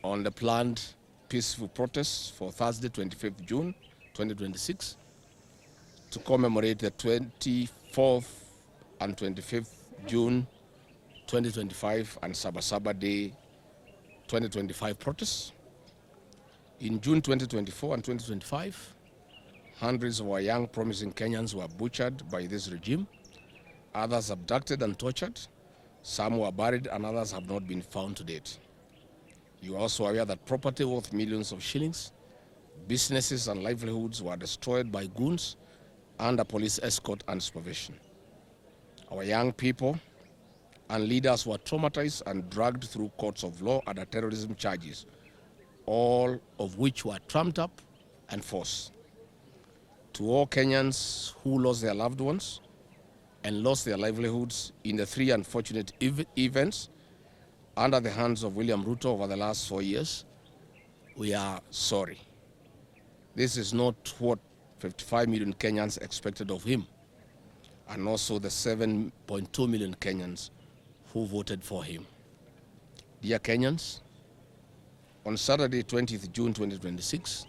on the planned peaceful protests for Thursday, 25th June 2026, to commemorate the 24th and 25th June 2025 and Sabasaba Day 2025 protests. In June 2024 and 2025, hundreds of our young promising Kenyans were butchered by this regime, others abducted and tortured, some were buried and others have not been found to date. You are also aware that property worth millions of shillings, businesses and livelihoods were destroyed by goons under police escort and supervision. Our young people and leaders were traumatized and dragged through courts of law under terrorism charges, all of which were trumped up and forced. To all Kenyans who lost their loved ones and lost their livelihoods in the three unfortunate events under the hands of William Ruto over the last 4 years, we are sorry. This is not what 55 million Kenyans expected of him, and also the 7.2 million Kenyans who voted for him. Dear Kenyans, on Saturday, 20th June 2026,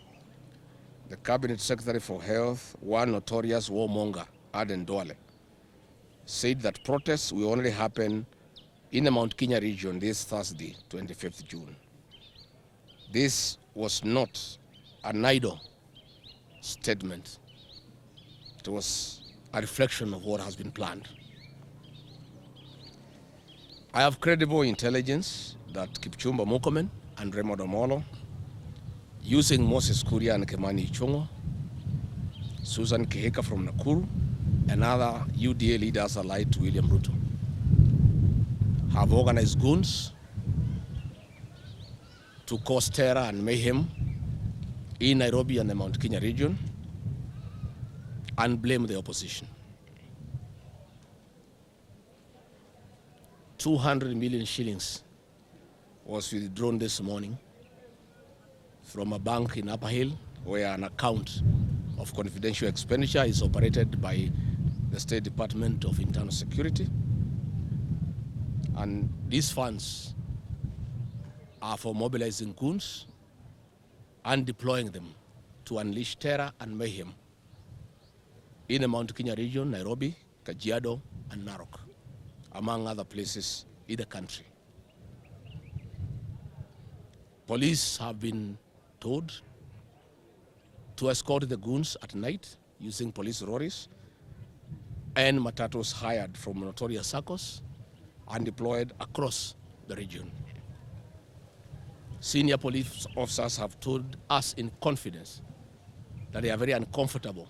the Cabinet Secretary for Health, one notorious warmonger, Aden Duale, said that protests will only happen in the Mount Kenya region this Thursday, 25th June. This was not an idle statement. It was a reflection of what has been planned. I have credible intelligence that Kipchumba Murkomen and Raymond Omolo, using Moses Kuria and Kimani Ichung'wa, Susan Kihika from Nakuru, and other UDA leaders allied to William Ruto, have organized goons to cause terror and mayhem in Nairobi and the Mount Kenya region and blame the opposition. 200 million shillings was withdrawn this morning from a bank in Upper Hill, where an account of confidential expenditure is operated by the State Department of Internal Security. And these funds are for mobilizing goons and deploying them to unleash terror and mayhem in the Mount Kenya region, Nairobi, Kajiado, and Narok, among other places in the country. Police have been told to escort the goons at night using police lorries and matatus hired from notorious circles and deployed across the region. Senior police officers have told us in confidence that they are very uncomfortable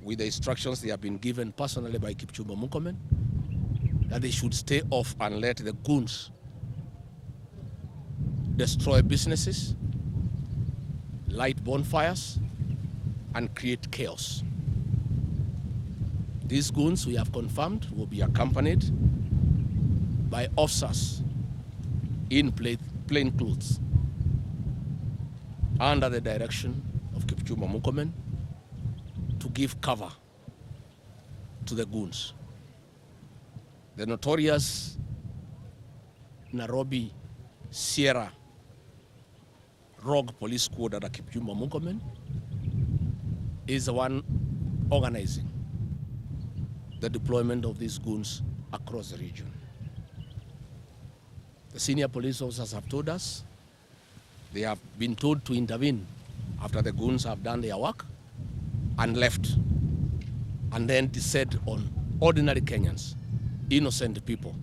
with the instructions they have been given personally by Kipchumba Murkomen, that they should stay off and let the goons destroy businesses, light bonfires, and create chaos. These goons, we have confirmed, will be accompanied by officers in plain clothes under the direction of Kipchumba Murkomen to give cover to the goons. The notorious Nairobi Sierra Rogue Police Squad under Kipchumba Murkomen is the one organizing the deployment of these goons across the region. The senior police officers have told us they have been told to intervene after the goons have done their work and left, and then descend on ordinary Kenyans, innocent people,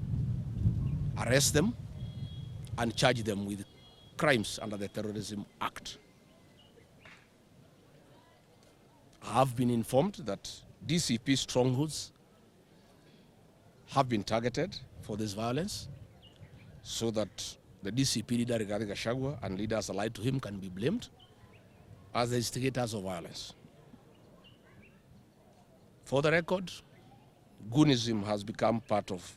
arrest them and charge them with crimes under the Terrorism Act. I have been informed that DCP strongholds have been targeted for this violence so that the DCP leader Rigathi Gachagua and leaders allied to him can be blamed as the instigators of violence. For the record, goonism has become part of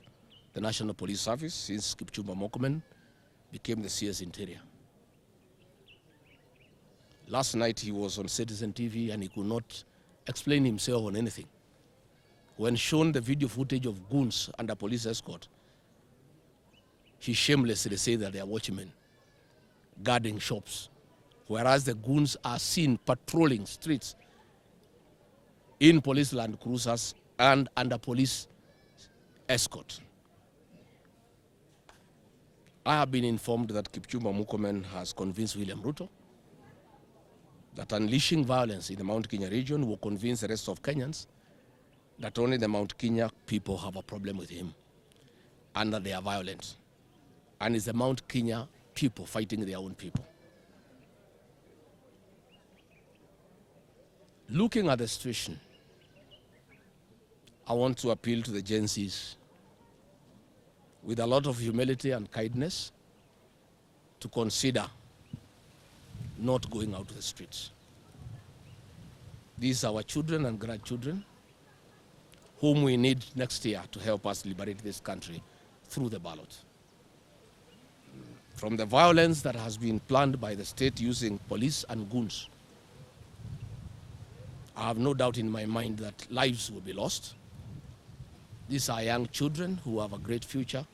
the National Police Service since Kipchumba Murkomen became the CS Interior. Last night he was on Citizen TV and he could not explain himself on anything. When shown the video footage of goons under police escort, he shamelessly said that they are watchmen guarding shops, whereas the goons are seen patrolling streets in police land cruisers and under police escort. I have been informed that Kipchumba Murkomen has convinced William Ruto that unleashing violence in the Mount Kenya region will convince the rest of Kenyans that only the Mount Kenya people have a problem with him and that they are violent. And it's the Mount Kenya people fighting their own people. Looking at the situation, I want to appeal to the Gen Zs with a lot of humility and kindness to consider not going out to the streets. These are our children and grandchildren whom we need next year to help us liberate this country through the ballot. From the violence that has been planned by the state using police and goons, I have no doubt in my mind that lives will be lost. These are young children who have a great future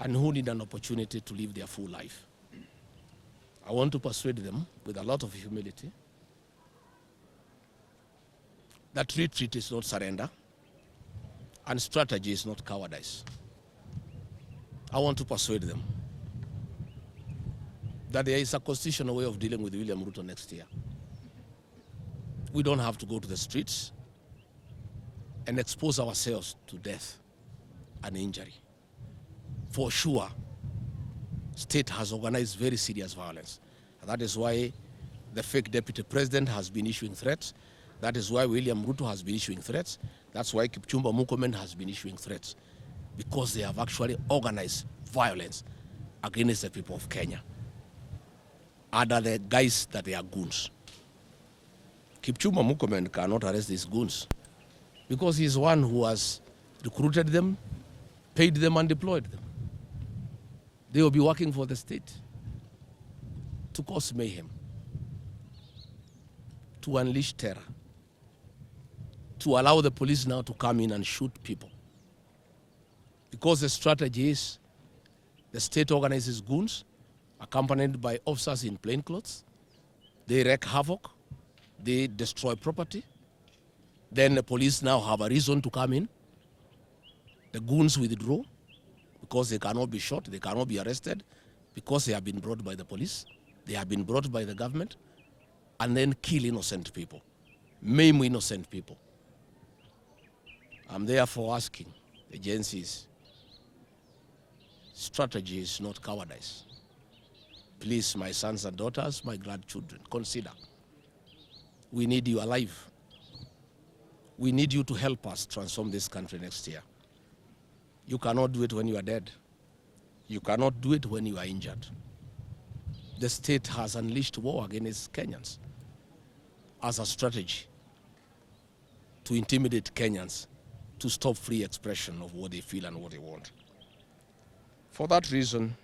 and who need an opportunity to live their full life. I want to persuade them with a lot of humility that retreat is not surrender and strategy is not cowardice. I want to persuade them that there is a constitutional way of dealing with William Ruto next year. We don't have to go to the streets and expose ourselves to death and injury. For sure, state has organized very serious violence. And that is why the fake deputy president has been issuing threats. That is why William Ruto has been issuing threats. That's why Kipchumba Murkomen has been issuing threats. Because they have actually organized violence against the people of Kenya under the guise that they are goons. Kipchumba Murkomen cannot arrest these goons because he's one who has recruited them, paid them, and deployed them. They will be working for the state to cause mayhem, to unleash terror, to allow the police now to come in and shoot people. Because the strategy is the state organizes goons accompanied by officers in plain clothes. They wreak havoc, they destroy property. Then the police now have a reason to come in. The goons withdraw because they cannot be shot, they cannot be arrested because they have been brought by the police, they have been brought by the government, and then kill innocent people, maim innocent people. I'm therefore asking the agencies, strategy is not cowardice. Please, my sons and daughters, my grandchildren, consider. We need you alive. We need you to help us transform this country next year. You cannot do it when you are dead. You cannot do it when you are injured. The state has unleashed war against Kenyans as a strategy to intimidate Kenyans to stop free expression of what they feel and what they want. For that reason,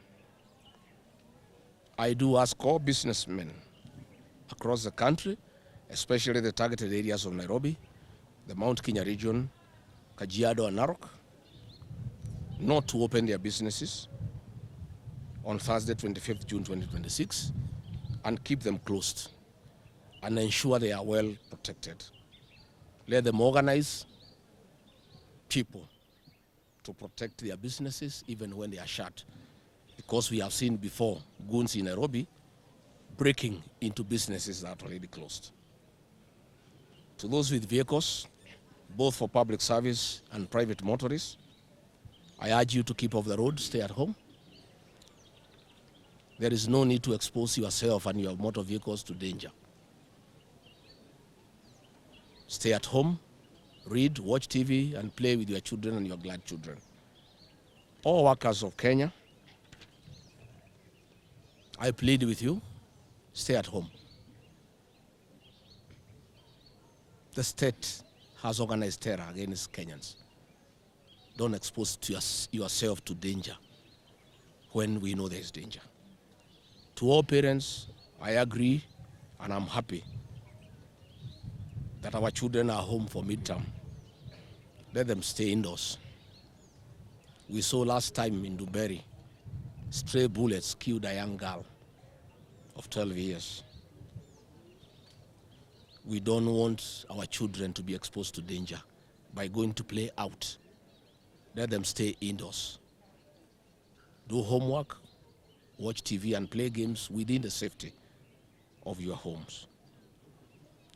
I do ask all businessmen across the country, especially the targeted areas of Nairobi, the Mount Kenya region, Kajiado and Narok, not to open their businesses on Thursday, 25th June 2026, and keep them closed and ensure they are well protected. Let them organize people to protect their businesses even when they are shut, because we have seen before goons in Nairobi breaking into businesses that are already closed. To those with vehicles, both for public service and private motorists, I urge you to keep off the road, stay at home. There is no need to expose yourself and your motor vehicles to danger. Stay at home, read, watch TV, and play with your children and your grandchildren. All workers of Kenya, I plead with you, stay at home. The state has organized terror against Kenyans. Don't expose yourself to danger when we know there is danger. To all parents, I agree and I'm happy that our children are home for midterm. Let them stay indoors. We saw last time in Dubai stray bullets killed a young girl of 12 years. We don't want our children to be exposed to danger by going to play out. Let them stay indoors. Do homework, watch TV and play games within the safety of your homes.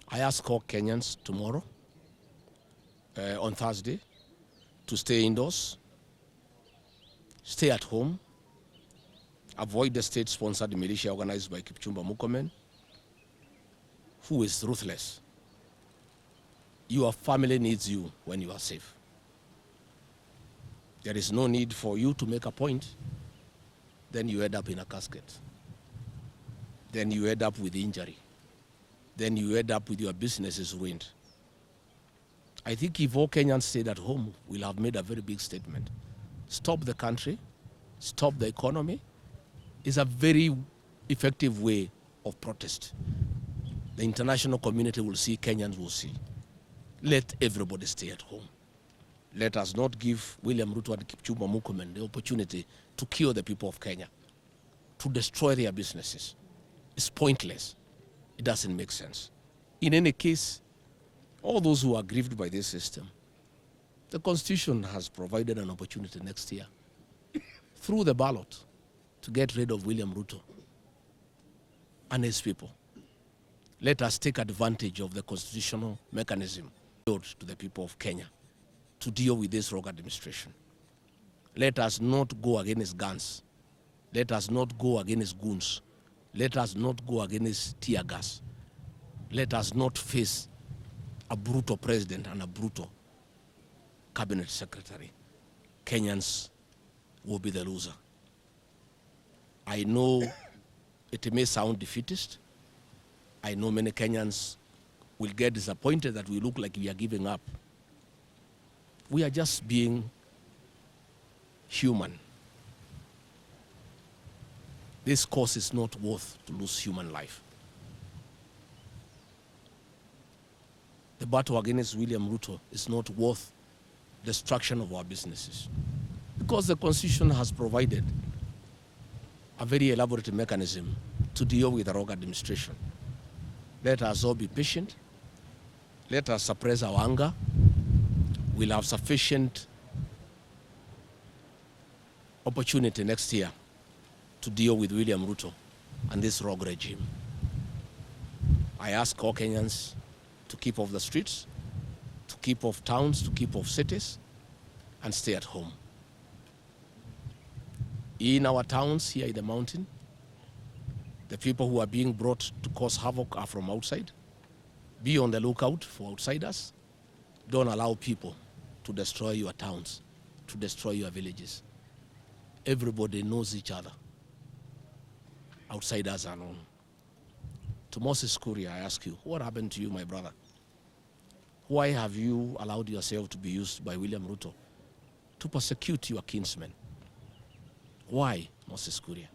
I ask all Kenyans tomorrow, on Thursday, to stay indoors, stay at home, avoid the state-sponsored militia organized by Kipchumba Murkomen, who is ruthless. Your family needs you when you are safe. There is no need for you to make a point, then you end up in a casket. Then you end up with injury. Then you end up with your businesses ruined. I think if all Kenyans stayed at home, we'll have made a very big statement. Stop the country, stop the economy, is a very effective way of protest. The international community will see, Kenyans will see. Let everybody stay at home. Let us not give William Ruto and Kipchumba Murkomen the opportunity to kill the people of Kenya, to destroy their businesses. It's pointless. It doesn't make sense. In any case, all those who are aggrieved by this system, the Constitution has provided an opportunity next year through the ballot to get rid of William Ruto and his people. Let us take advantage of the constitutional mechanism to the people of Kenya to deal with this rogue administration. Let us not go against guns. Let us not go against goons. Let us not go against tear gas. Let us not face a brutal president and a brutal cabinet secretary. Kenyans will be the loser. I know it may sound defeatist. I know many Kenyans will get disappointed that we look like we are giving up. We are just being human. This cause is not worth to lose human life. The battle against William Ruto is not worth destruction of our businesses, because the Constitution has provided a very elaborate mechanism to deal with the rogue administration. Let us all be patient. Let us suppress our anger. We'll have sufficient opportunity next year to deal with William Ruto and this rogue regime. I ask all Kenyans to keep off the streets, to keep off towns, to keep off cities, and stay at home. In our towns here in the mountain, the people who are being brought to cause havoc are from outside. Be on the lookout for outsiders. Don't allow people to destroy your towns, to destroy your villages. Everybody knows each other. Outsiders are known. To Moses Kuria, I ask you, what happened to you, my brother? Why have you allowed yourself to be used by William Ruto to persecute your kinsmen? Why, Moses Kuria?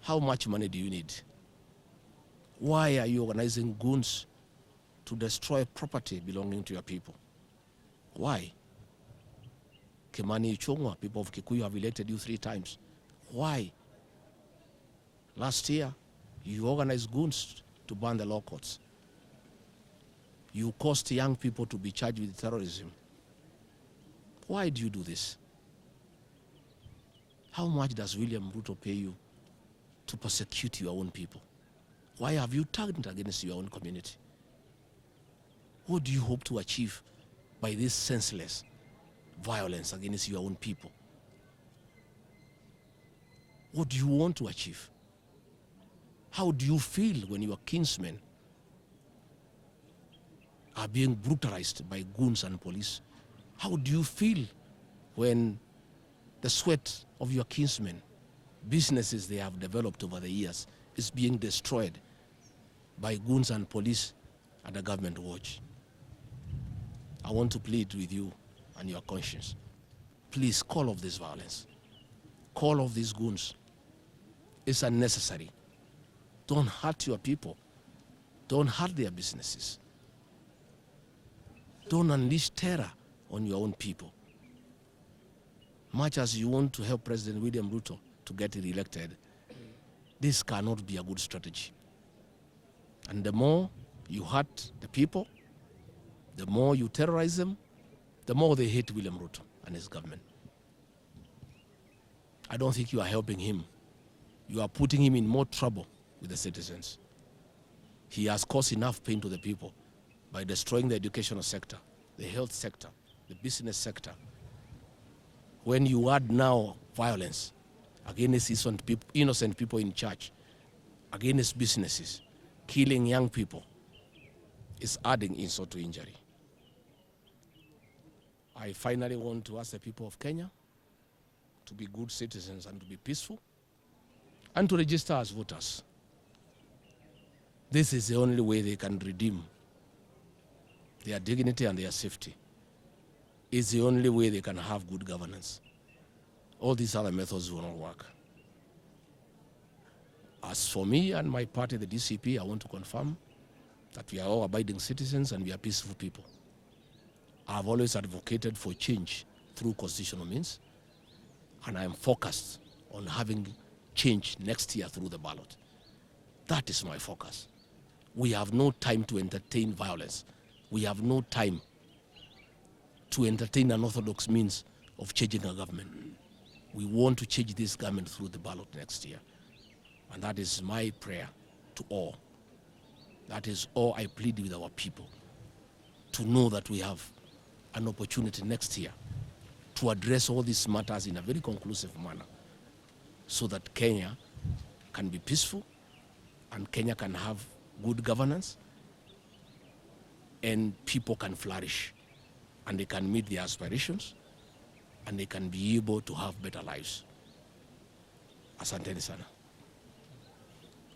How much money do you need? Why are you organizing goons to destroy property belonging to your people? Why? Kimani Ichung'wa, people of Kikuyu have elected you 3 times. Why? Last year, you organized goons to burn the law courts. You caused young people to be charged with terrorism. Why do you do this? How much does William Ruto pay you to persecute your own people? Why have you turned against your own community? What do you hope to achieve by this senseless violence against your own people? What do you want to achieve? How do you feel when your kinsmen are being brutalized by goons and police? How do you feel when the sweat of your kinsmen, businesses they have developed over the years, is being destroyed by goons and police at the government watch? I want to plead with you and your conscience. Please call off this violence. Call off these goons. It's unnecessary. Don't hurt your people. Don't hurt their businesses. Don't unleash terror on your own people. Much as you want to help President William Ruto, to get re-elected, this cannot be a good strategy. And the more you hurt the people, the more you terrorize them, the more they hate William Ruto and his government. I don't think you are helping him. You are putting him in more trouble with the citizens. He has caused enough pain to the people by destroying the educational sector, the health sector, the business sector. When you add now violence against innocent people in church, against businesses, killing young people, is adding insult to injury. I finally want to ask the people of Kenya to be good citizens and to be peaceful and to register as voters. This is the only way they can redeem their dignity and their safety. It's the only way they can have good governance. All these other methods will not work. As for me and my party, the DCP, I want to confirm that we are all abiding citizens and we are peaceful people. I've always advocated for change through constitutional means, and I am focused on having change next year through the ballot. That is my focus. We have no time to entertain violence. We have no time to entertain unorthodox means of changing a government. We want to change this government through the ballot next year. And that is my prayer to all. That is all I plead with our people, to know that we have an opportunity next year to address all these matters in a very conclusive manner so that Kenya can be peaceful and Kenya can have good governance and people can flourish and they can meet their aspirations and they can be able to have better lives. Asanteni sana.